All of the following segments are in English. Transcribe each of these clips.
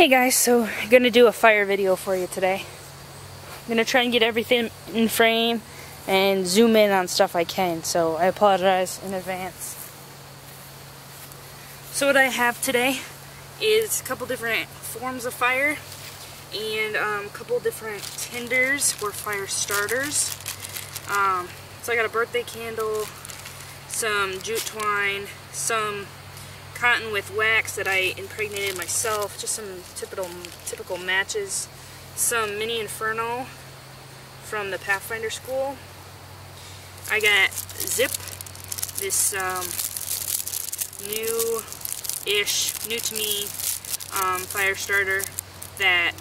Hey guys, so I'm going to do a fire video for you today. I'm going to try and get everything in frame and zoom in on stuff I can, so I apologize in advance. So what I have today is a couple different forms of fire and a couple different tinders or fire starters. So I got a birthday candle, some jute twine, some cotton with wax that I impregnated myself, just some typical matches, some mini inferno from the Pathfinder school. I got zip, this new to me fire starter that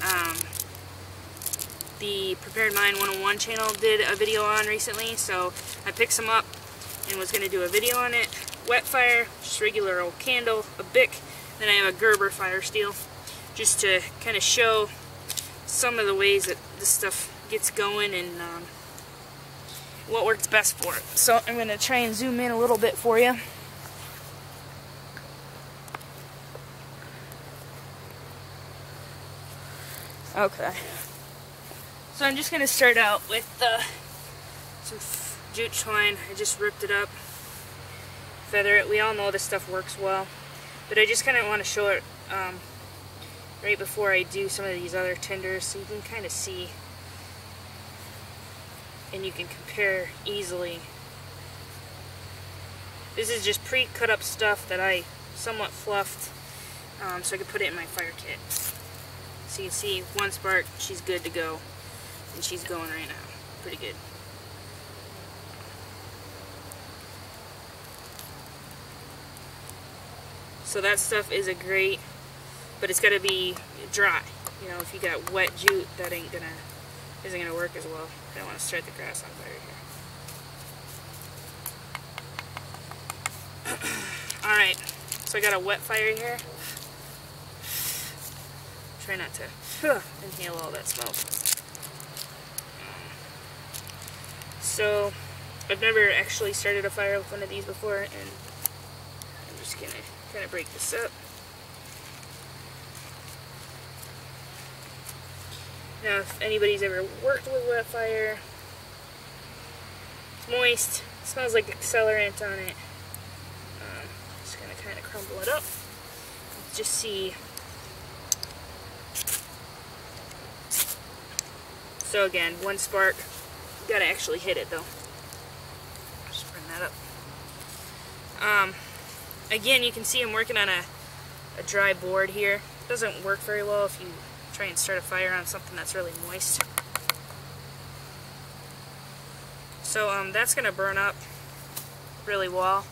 the Prepared Mind 101 channel did a video on recently, so I picked some up and was going to do a video on it. Wetfire, just regular old candle, a Bic, then I have a Gerber fire steel, just to kind of show some of the ways that this stuff gets going and what works best for it. So I'm going to try and zoom in a little bit for you. Okay. So I'm just going to start out with some jute twine. I just ripped it up. Feather it. We all know this stuff works well, but I just kind of want to show it right before I do some of these other tinders, so you can kind of see and you can compare easily. This is just pre-cut up stuff that I somewhat fluffed so I could put it in my fire kit. So you can see one spark, she's good to go, and she's going right now. Pretty good. So that stuff is a great, but it's got to be dry. You know, if you got wet jute, that isn't gonna work as well. I don't want to start the grass on fire here. All right, so I got a Wetfire here. Try not to inhale all that smoke. So I've never actually started a fire with one of these before, and I'm just gonna kind of break this up. Now, if anybody's ever worked with Wetfire, it's moist, it smells like accelerant on it. Just gonna kind of crumble it up. Just see. So again, one spark. You gotta actually hit it though. Just bring that up. Again, you can see I'm working on a dry board here. It doesn't work very well if you try and start a fire on something that's really moist. So that's going to burn up really well.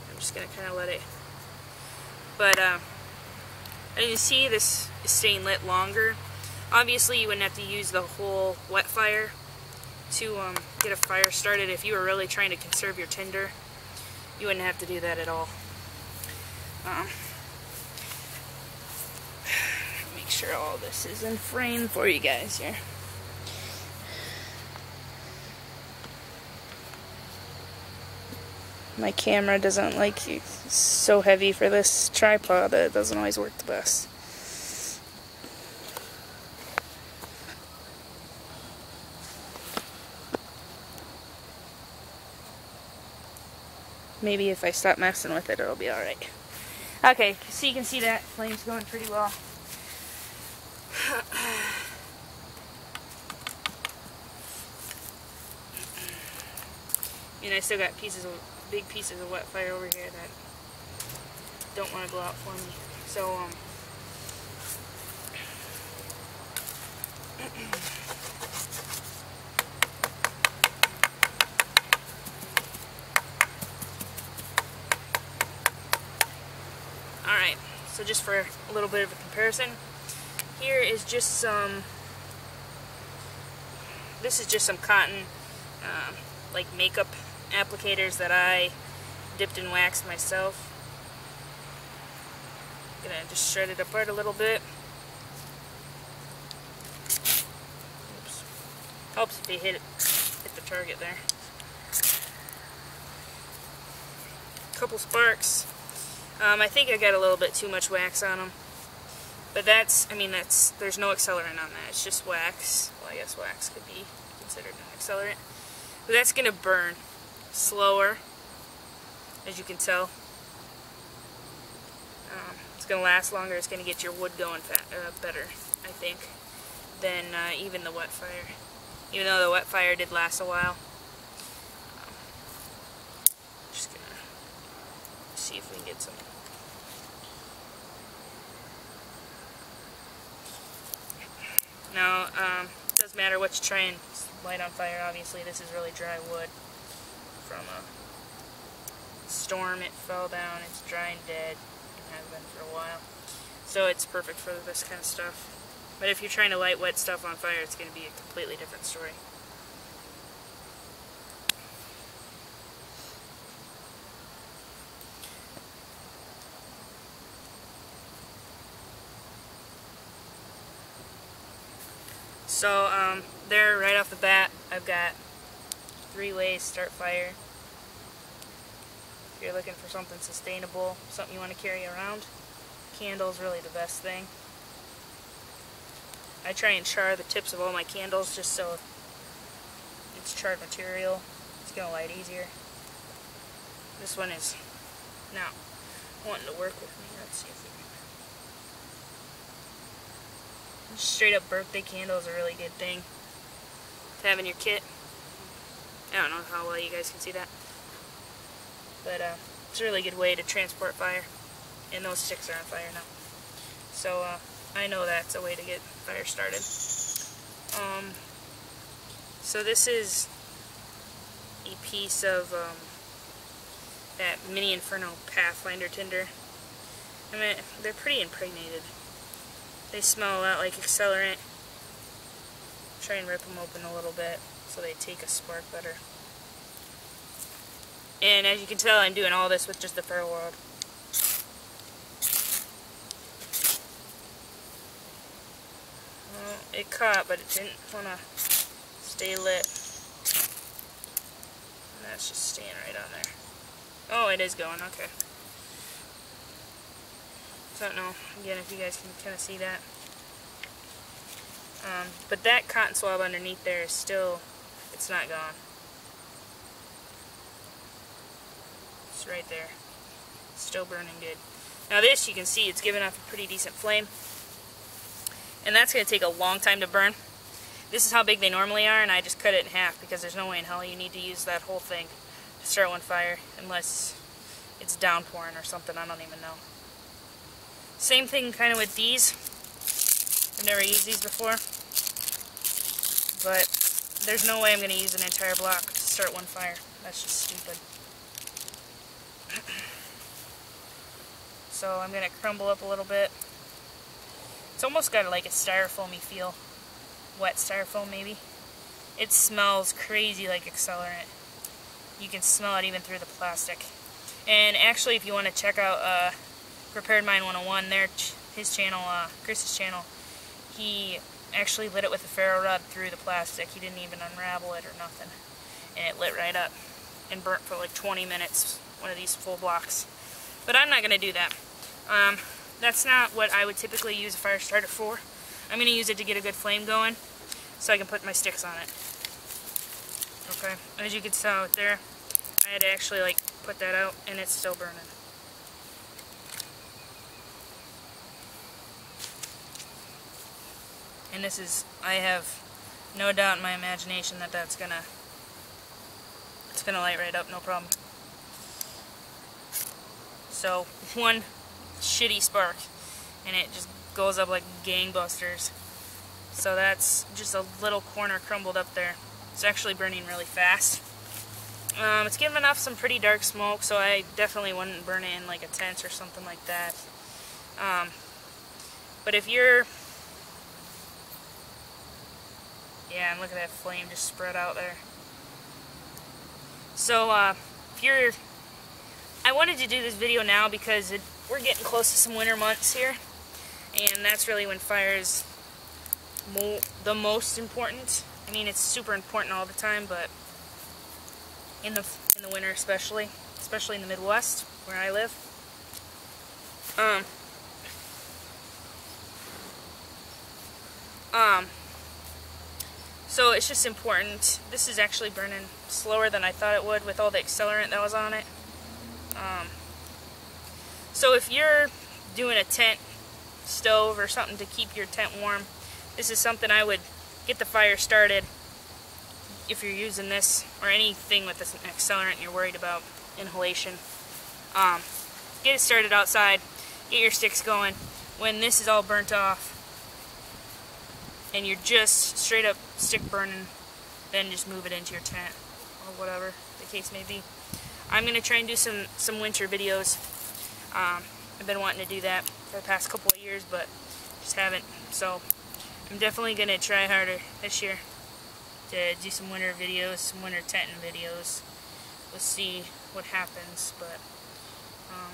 I'm just going to kind of let it. But as you see, this is staying lit longer. Obviously, you wouldn't have to use the whole Wetfire to get a fire started. If you were really trying to conserve your tinder, you wouldn't have to do that at all. Make sure all this is in frame for you guys here. My camera doesn't like it's so heavy for this tripod that it doesn't always work the best. Maybe if I stop messing with it, it'll be alright. Okay, so you can see that flame's going pretty well. And I still got big pieces of Wetfire over here that don't want to go out for me. So, alright, so just for a little bit of a comparison, here is just some, this is just some cotton, like makeup applicators that I dipped in wax myself. I'm gonna just shred it apart a little bit. Oops. Helps if you hit the target there. Couple sparks. I think I got a little bit too much wax on them. But that's, I mean, there's no accelerant on that. It's just wax. Well, I guess wax could be considered an accelerant. But that's going to burn slower, as you can tell. It's going to last longer. It's going to get your wood going better, I think, than even the Wetfire. Even though the Wetfire did last a while. Just going to see if we can get some. Now, it doesn't matter what you try and light on fire. Obviously, this is really dry wood from a storm. It fell down. It's dry and dead. It has been for a while. So it's perfect for this kind of stuff. But if you're trying to light wet stuff on fire, it's going to be a completely different story. So, there, right off the bat, I've got 3 ways to start fire. If you're looking for something sustainable, something you want to carry around, candle's really the best thing. I try and char the tips of all my candles just so it's charred material. It's going to light easier. This one is not wanting to work with me. Let's see if we can. Straight up birthday candle is a really good thing to have in your kit. I don't know how well you guys can see that, but it's a really good way to transport fire, and those sticks are on fire now. So I know that's a way to get fire started. So this is a piece of that mini inferno Pathfinder tinder. I mean, they're pretty impregnated. They smell a lot like accelerant. Try and rip them open a little bit so they take a spark better. And as you can tell, I'm doing all this with just the ferro rod. Well, it caught, but it didn't want to stay lit. And that's just staying right on there. Oh, it is going, okay. I don't know, again, if you guys can kind of see that. But that cotton swab underneath there is still, it's not gone. It's right there. It's still burning good. Now this, you can see, it's giving off a pretty decent flame. And that's going to take a long time to burn. This is how big they normally are, and I just cut it in half because there's no way in hell you need to use that whole thing to start one fire unless it's downpouring or something, I don't even know. Same thing kind of with these. I've never used these before, but there's no way I'm going to use an entire block to start one fire. That's just stupid. So I'm going to crumble up a little bit. It's almost got like a styrofoamy feel. Wet styrofoam maybe. It smells crazy like accelerant. You can smell it even through the plastic. And actually, if you want to check out Prepared Mind 101, his channel, Chris's channel, he actually lit it with a ferro rod through the plastic. He didn't even unravel it or nothing. And it lit right up and burnt for like 20 minutes, one of these full blocks. But I'm not going to do that. That's not what I would typically use a fire starter for. I'm going to use it to get a good flame going so I can put my sticks on it. Okay, as you can tell right there, I had to actually like put that out and it's still burning. And this is, I have no doubt in my imagination that it's gonna light right up, no problem. So, one shitty spark, and it just goes up like gangbusters. So that's just a little corner crumbled up there. It's actually burning really fast. It's giving off some pretty dark smoke, so I definitely wouldn't burn it in like a tent or something like that. But if you're... Yeah, and look at that flame just spread out there. So, if you're... I wanted to do this video now because we're getting close to some winter months here. And that's really when fire is the most important. I mean, it's super important all the time, but in the winter especially in the Midwest, where I live. So it's just important. This is actually burning slower than I thought it would with all the accelerant that was on it. So if you're doing a tent stove or something to keep your tent warm, this is something I would get the fire started if you're using this or anything with this accelerant you're worried about inhalation. Get it started outside, get your sticks going. When this is all burnt off and you're just straight up stick burning, then just move it into your tent or whatever the case may be. I'm going to try and do some winter videos. I've been wanting to do that for the past couple of years, but just haven't. So I'm definitely going to try harder this year to do some winter videos, some winter tenting videos. We'll see what happens, but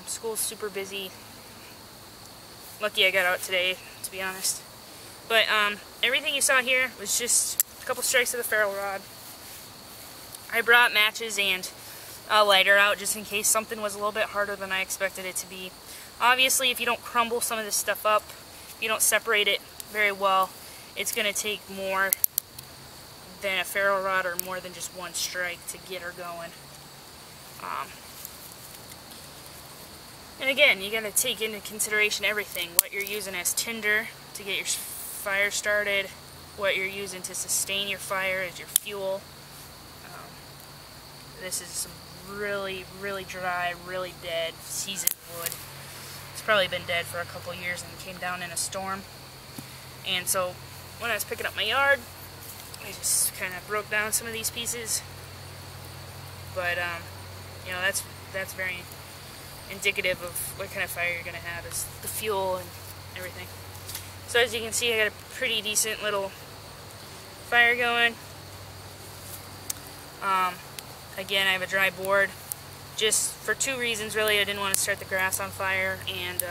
school's super busy. Lucky I got out today, to be honest. But everything you saw here was just a couple strikes of the ferro rod. I brought matches and a lighter out just in case something was a little bit harder than I expected it to be. Obviously, if you don't crumble some of this stuff up, you don't separate it very well, it's going to take more than a ferro rod or more than just one strike to get her going. And again, you got to take into consideration everything. What you're using as tinder to get your fire started, what you're using to sustain your fire as your fuel. This is some really, really dry, really dead, seasoned wood. It's probably been dead for a couple years and came down in a storm. And so when I was picking up my yard, I just kind of broke down some of these pieces. But you know, that's very indicative of what kind of fire you're going to have, is the fuel and everything. So as you can see, I got a pretty decent little fire going. Again, I have a dry board, just for two reasons really. I didn't want to start the grass on fire, and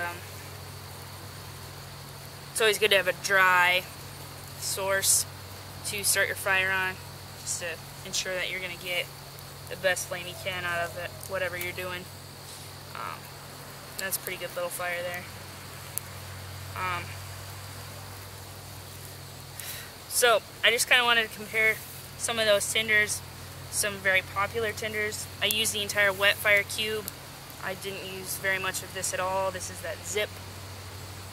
it's always good to have a dry source to start your fire on, just to ensure that you're going to get the best flame you can out of it, whatever you're doing. That's a pretty good little fire there. So I just kind of wanted to compare some of those tinders, some very popular tinders. I used the entire Wetfire cube. I didn't use very much of this at all. This is that zip.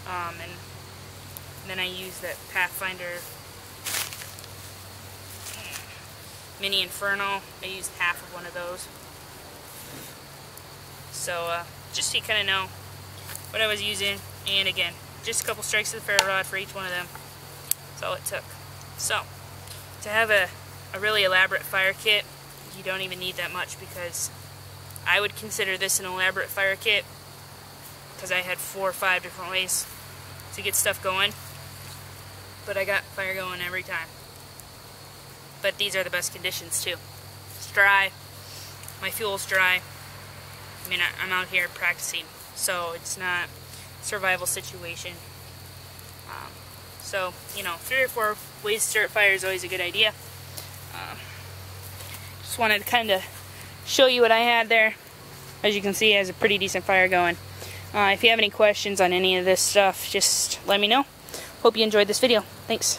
And then I used that Pathfinder mini inferno. I used half of one of those. So just so you kind of know what I was using. And again, just a couple strikes of the ferro rod for each one of them. That's all it took. So to have a really elaborate fire kit, you don't even need that much, because I would consider this an elaborate fire kit because I had 4 or 5 different ways to get stuff going, but I got fire going every time. But these are the best conditions too. It's dry, my fuel's dry. I mean, I'm out here practicing, so it's not a survival situation. So, you know, 3 or 4 ways to start fire is always a good idea. Just wanted to kind of show you what I had there. As you can see, it has a pretty decent fire going. If you have any questions on any of this stuff, just let me know. Hope you enjoyed this video. Thanks.